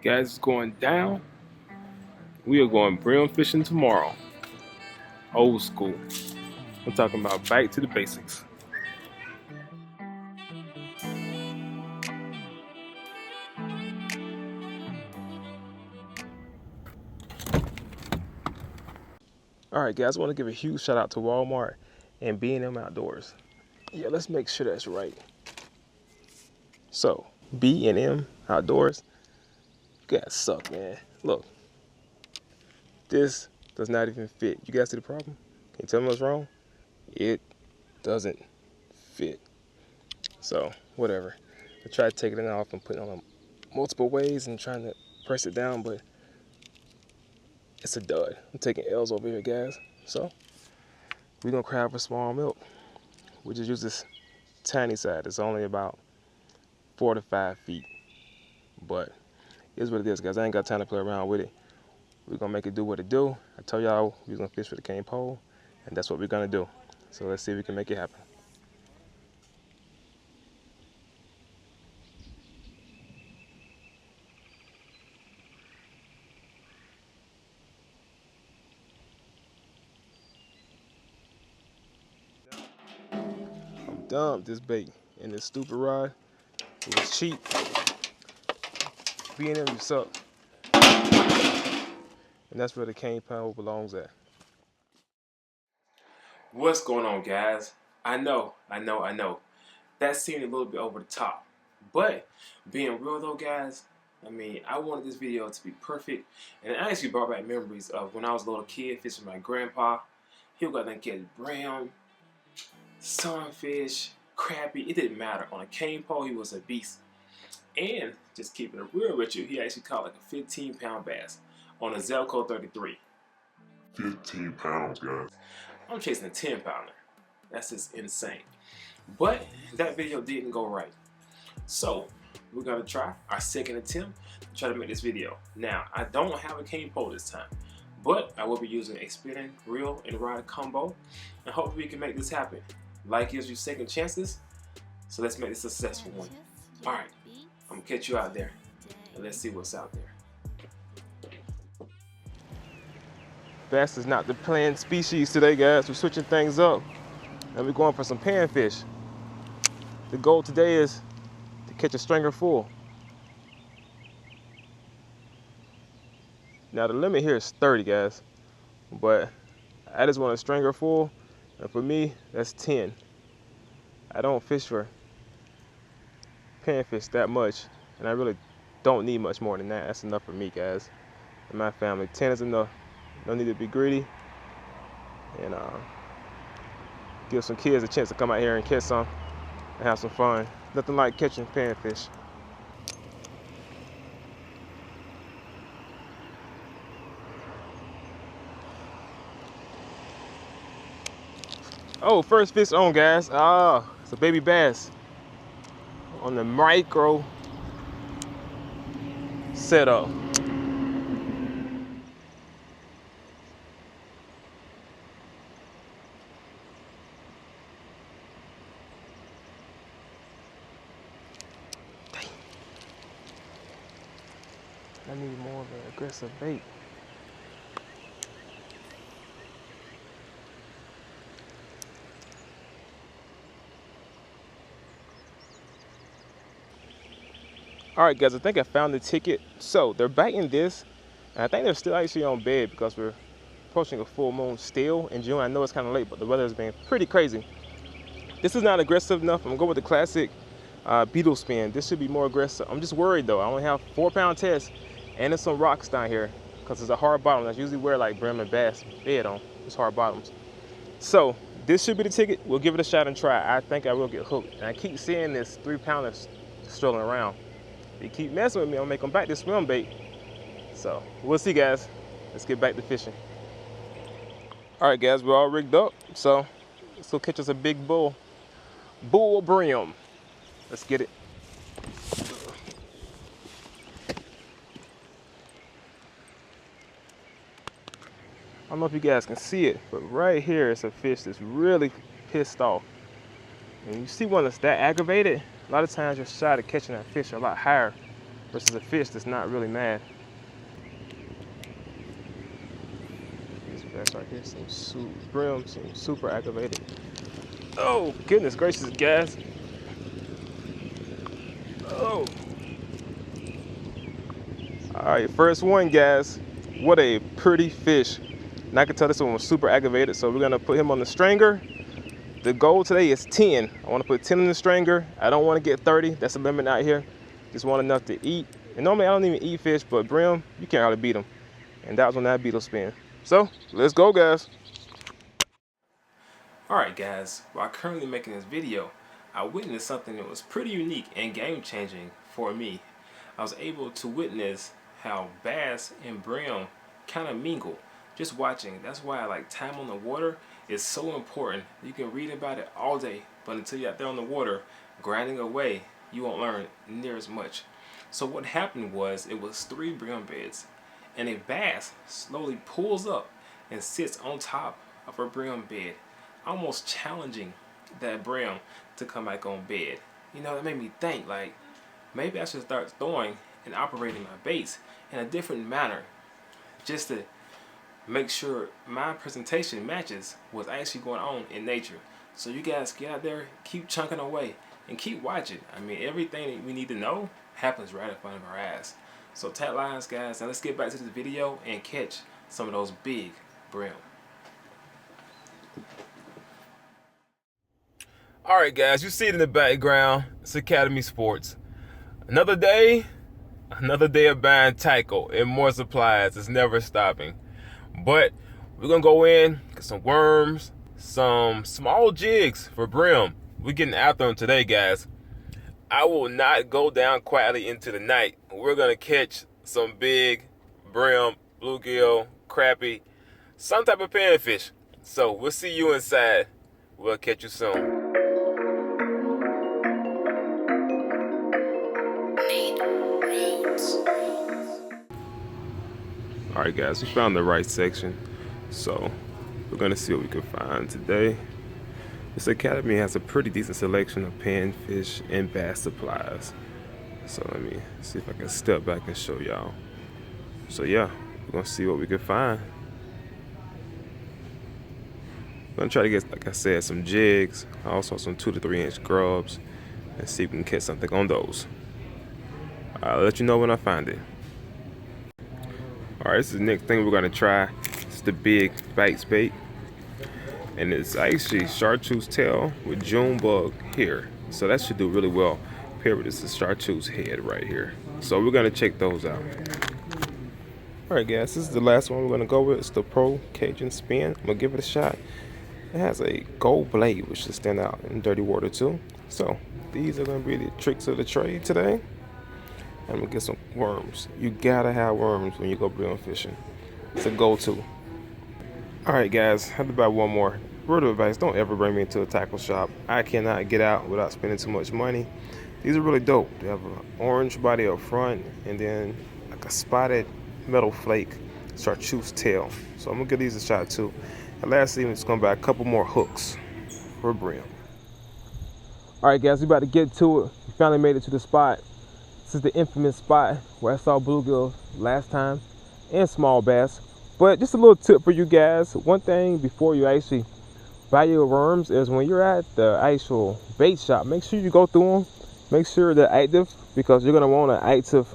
Guys, it's going down. We are going brim fishing tomorrow. Old school. I'm talking about back to the basics. Alright guys, I want to give a huge shout out to Walmart and B&M Outdoors. Yeah, let's make sure that's right. So, B&M Outdoors, you guys suck, man. Look, this does not even fit. You guys see the problem? Can you tell me what's wrong? It doesn't fit. So, whatever. I tried taking it off and putting it on multiple ways and trying to press it down, but it's a dud. I'm taking L's over here, guys. So, we're gonna crab for small milk. We just use this tiny side. It's only about 4 to 5 feet. But it is what it is, guys. I ain't got time to play around with it. We're gonna make it do what it do. I told y'all we was gonna fish for the cane pole, and that's what we're gonna do. So let's see if we can make it happen. I'm done with this bait and this stupid rod. It was cheap. B&M, you suck. And that's where the cane pole belongs at. What's going on, guys? I know. That seemed a little bit over the top. But being real though, guys, I mean, I wanted this video to be perfect. And it actually brought back memories of when I was a little kid fishing with my grandpa. He would go out there and catch brim, sunfish, crappie. It didn't matter. On a cane pole, he was a beast. And just keeping it real with you, he actually caught like a 15-pound bass on a Zelco 33. 15 pounds, guys. I'm chasing a 10-pounder. That's just insane. But that video didn't go right. So we're gonna try our second attempt to try to make this video. Now, I don't have a cane pole this time, but I will be using a spinning reel and rod combo, and hopefully we can make this happen. Life gives you second chances, so let's make this a successful one. All right, I'm gonna catch you out there, and let's see what's out there. Bass is not the planned species today, guys. We're switching things up, and we're going for some panfish. The goal today is to catch a stringer full. Now the limit here is 30, guys, but I just want a stringer full, and for me, that's 10. I don't fish for panfish that much, and I really don't need much more than that. That's enough for me, guys, and my family. 10 is enough. No need to be greedy, and give some kids a chance to come out here and catch some and have some fun. Nothing like catching panfish. Oh, first fish on, guys. It's a baby bass on the micro setup. I need more of an aggressive bait. All right, guys, I think I found the ticket. So they're biting this, and I think they're still actually on bed because we're approaching a full moon still in June. I know it's kind of late, but the weather has been pretty crazy. This is not aggressive enough. I'm gonna go with the classic beetle spin. This should be more aggressive. I'm just worried though. I only have 4-pound test, and there's some rocks down here because it's a hard bottom. That's usually where like brim and bass bed on. It's hard bottoms. So this should be the ticket. We'll give it a shot and try. I think I will get hooked. And I keep seeing this 3-pounder strolling around. If you keep messing with me, I'll make them back this swim bait. So we'll see, guys. Let's get back to fishing. All right, guys, we're all rigged up. So let's go catch us a big bull brim. Let's get it. I don't know if you guys can see it, but right here is a fish that's really pissed off. And you see one that's that aggravated, a lot of times your shot at catching that fish are a lot higher versus a fish that's not really mad. This bass right here seems brim seems super aggravated. Oh goodness gracious, guys. Oh. Alright, first one, guys. What a pretty fish. And I can tell this one was super aggravated, so we're gonna put him on the stringer. The goal today is 10. I want to put 10 in the stringer. I don't want to get 30. That's the limit out here. Just want enough to eat. And normally I don't even eat fish, but brim, you can't hardly beat them. And that was on that beetle spin. So let's go, guys. Alright guys, while currently making this video, I witnessed something that was pretty unique and game-changing for me. I was able to witness how bass and brim kind of mingle. Just watching. That's why like time on the water is so important. You can read about it all day, but until you're out there on the water grinding away, you won't learn near as much. So what happened was, it was 3 brim beds, and a bass slowly pulls up and sits on top of a brim bed, almost challenging that brim to come back on bed. You know, that made me think, like, maybe I should start throwing and operating my baits in a different manner, just to make sure my presentation matches what's actually going on in nature. So you guys get out there, keep chunking away, and keep watching. I mean, everything that we need to know happens right in front of our eyes. So tap lines, guys, and let's get back to this video and catch some of those big brim. Alright guys, you see it in the background. It's Academy Sports. Another day of buying tackle and more supplies. It's never stopping. But we're gonna go in, get some worms, some small jigs for brim. We're getting after them today, guys. I will not go down quietly into the night. We're gonna catch some big brim, bluegill, crappie, some type of panfish. So we'll see you inside. We'll catch you soon. Alright guys, we found the right section, so we're gonna see what we can find today. This academy has a pretty decent selection of panfish and bass supplies. So let me see if I can step back and show y'all. So yeah, we're gonna see what we can find. I'm gonna try to get, like I said, some jigs, also some 2 to 3 inch grubs, and see if we can catch something on those. I'll let you know when I find it. Alright, this is the next thing we're gonna try. It's the big bites bait. And it's actually chartreuse tail with June bug here. So that should do really well paired with this chartreuse head right here. So we're gonna check those out. Alright guys, this is the last one we're gonna go with. It's the Pro Cajun Spin. I'm gonna give it a shot. It has a gold blade which should stand out in dirty water too. So these are gonna be the tricks of the trade today. I'm gonna get some worms. You gotta have worms when you go brim fishing. It's a go-to. Alright guys, I have to buy one more. Word of advice, don't ever bring me into a tackle shop. I cannot get out without spending too much money. These are really dope. They have an orange body up front and then like a spotted metal flake chartreuse tail. So I'm gonna give these a shot too. And lastly, I'm just gonna buy a couple more hooks for brim. Alright guys, we about to get to it. We finally made it to the spot. This is the infamous spot where I saw bluegill last time and small bass. But just a little tip for you guys. One thing before you actually buy your worms is when you're at the actual bait shop, make sure you go through them. Make sure they're active because you're gonna want an active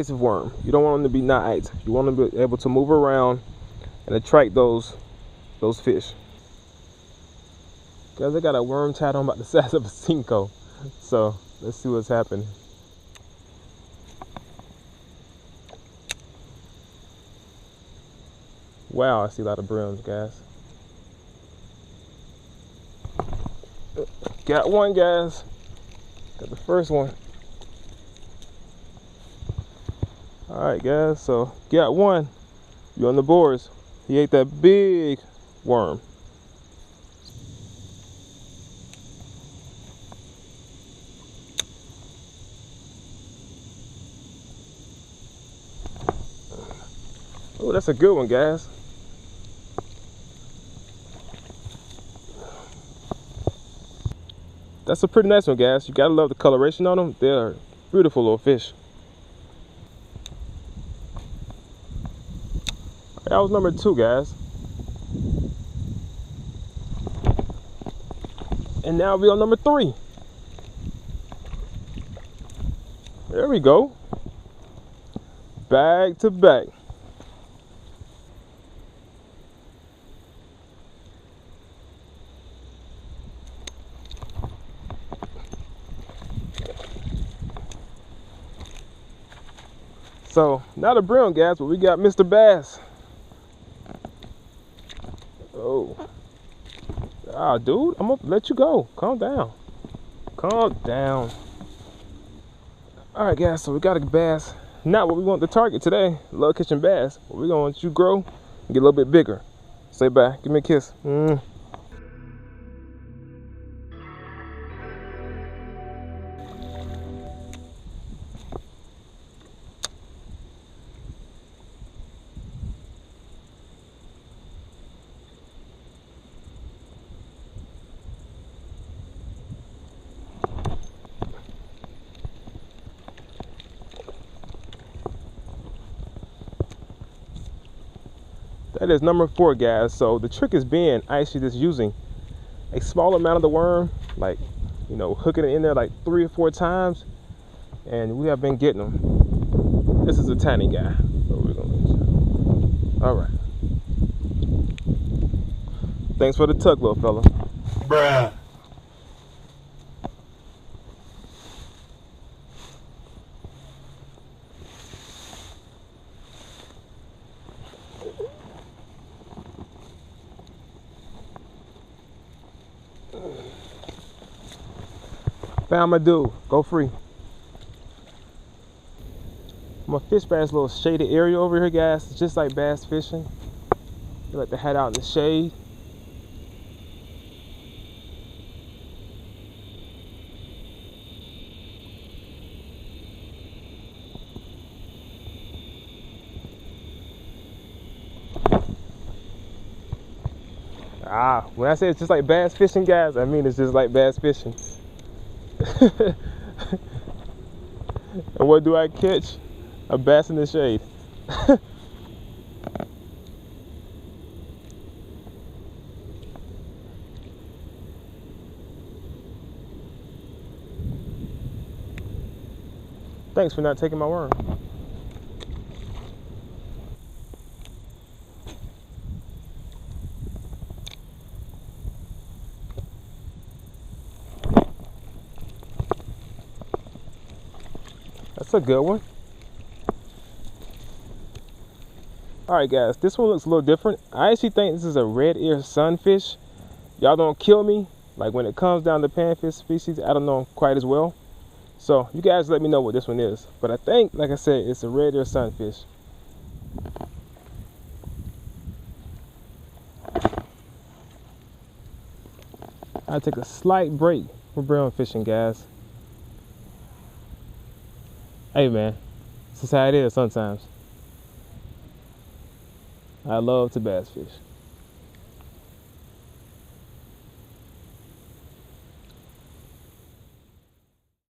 worm. You don't want them to be not active. You want them to be able to move around and attract those fish. Guys, I got a worm tied on about the size of a Cinco. So let's see what's happening. Wow, I see a lot of brims, guys. Got one, guys. Got the first one. Alright, guys, so got one. You on the boards. He ate that big worm. Oh, that's a good one, guys. That's a pretty nice one, guys. You gotta love the coloration on them. They're beautiful little fish. That was number 2, guys. And now we're on number 3. There we go. Back to back. So, not a brim, guys, but we got Mr. Bass. Oh. Ah, dude, I'm gonna let you go. Calm down. Calm down. Alright, guys, so we got a bass. Not what we want to target today. Love catching bass. But we're gonna want you to grow and get a little bit bigger. Say bye. Give me a kiss. That is number 4, guys. So the trick is being actually just using a small amount of the worm, like, you know, hooking it in there like 3 or 4 times, and we have been getting them. This is a tiny guy. So we're gonna. All right. Thanks for the tuck, little fella. Bruh. Found my dude. Go free. I'm gonna fish bass little shaded area over here, guys. It's just like bass fishing. You like to head out in the shade. Ah, when I say it's just like bass fishing, guys, I mean it's just like bass fishing. And what do I catch? A bass in the shade. Thanks for not taking my worm. That's a good one. Alright, guys, this one looks a little different. I actually think this is a red ear sunfish. Y'all don't kill me. Like when it comes down to panfish species, I don't know quite as well. So you guys let me know what this one is. But I think, like I said, it's a red ear sunfish. I'll take a slight break for brim fishing, guys. Hey man, this is how it is sometimes. I love to bass fish.